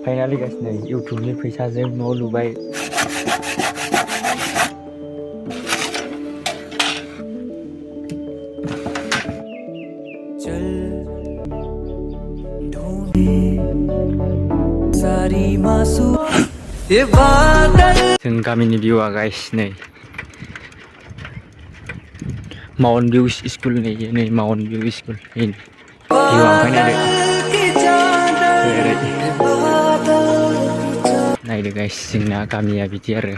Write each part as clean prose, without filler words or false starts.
Finally guys नै इउटुबनि फैसाजों न' लुबाय। जों गामिनि भिउआ गाइस नै माउन्ट भिउ स्कुल नै माउन्ट भिउ स्कुल भिउ ओमफ्राय नायदो गाइस जोंना गामिया बिदि आरो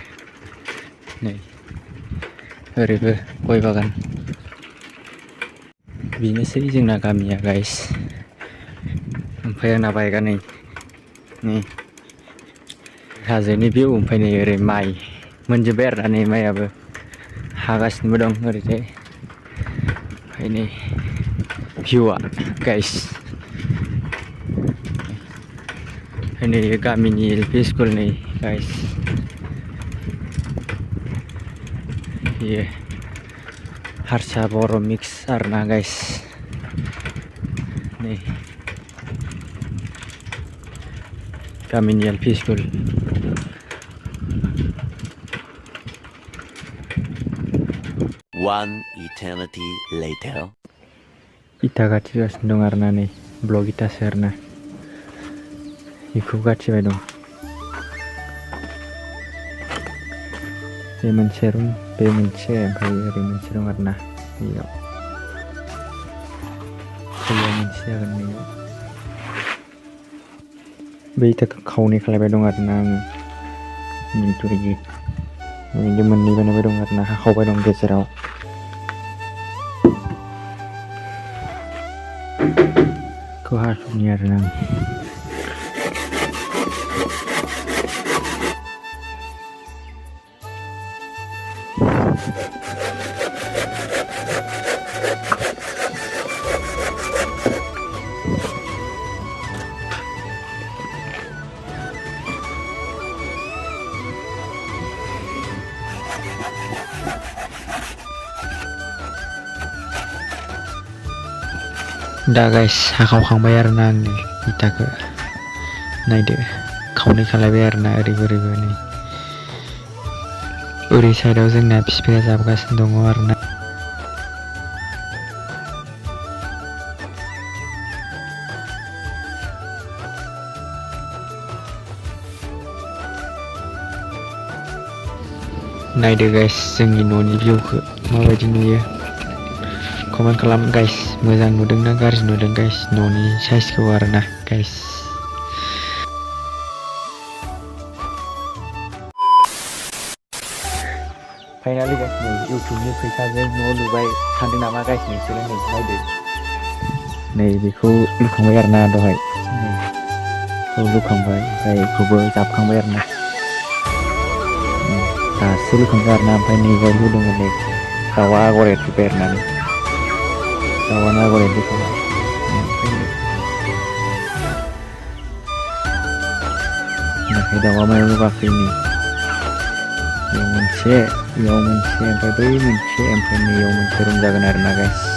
नै ओरैबो गय बागान बेनोसै जोंना गामिया गाइस। ओमफ्राय आंना बाइकआ नै हाजोनि भिउ ओमफ्राय नै ओरै माइ मोनजोब्बाय आरो नै माइयाबो हागासिनोबो दं ओरैजाय ओमफ्राय नै भिउआ गाइस नै गामिनि एलपि स्कुल नै गाइस बेयो हारसा बर' मिक्स आरोना गाइस नै गामिनि एलपि स्कुल। One eternity later. इथा गाथिगासिनो दं आरोना नै ब्लक इथासो आरोना बेखौ गाथिबाय दं। बे मोनसे रुम बे मोनसे ओमफ्राय ओरै मोनसे दं आरोना बेयाव मोनसे जागोन नैयाव बे इथाखौ खावनै खालायबाय दं आरोना आङो बिदि मोननै बानायबाय दं आरोना हाखावबाय दं गेजेराव खौ हास'नि आरोना आं दा गाइस हाखावखांबाय आरोना आंनि इथाखौ नायदो खावनै खालायबाय आरोना ओरैबो ओरैबो नै ओरै साइडआव जोंना बिफाया जाबोगासिनो दङ आरोना नायदो गाइस जोंनि न'नि भिउखौ माबायदि नुयो कमेन्ट खालाम गाइस मोजां नुदों ना गाज्रि नुदों गाइस न'नि साइजखौ आरोना गाइस। फाइनालि गाइस नै इउटुबनि फैसाजों न' लुबाय सानदों नामा गाइस नोंसोरो नै नायदो नै बेखौ लुखांबाय आरोना दहाय बेखौ लुखांबाय ओमफ्राय बेखौबो जाबखांबाय आरोना दासो लुखांबाय आरोना ओमफ्राय नैबाव लुदोंमोन नै दाउआ आगर एरजोब्बाय आरोना दाउआनो आगर एरजोब्बाय ओमफ्राय दाउआ मायाव नुवाखै नै बेयाव मोनसे ओमफ्राय बै मोनसे ओमफ्राय नैयाव मोनसे रुम जागोन आरोना गाइस।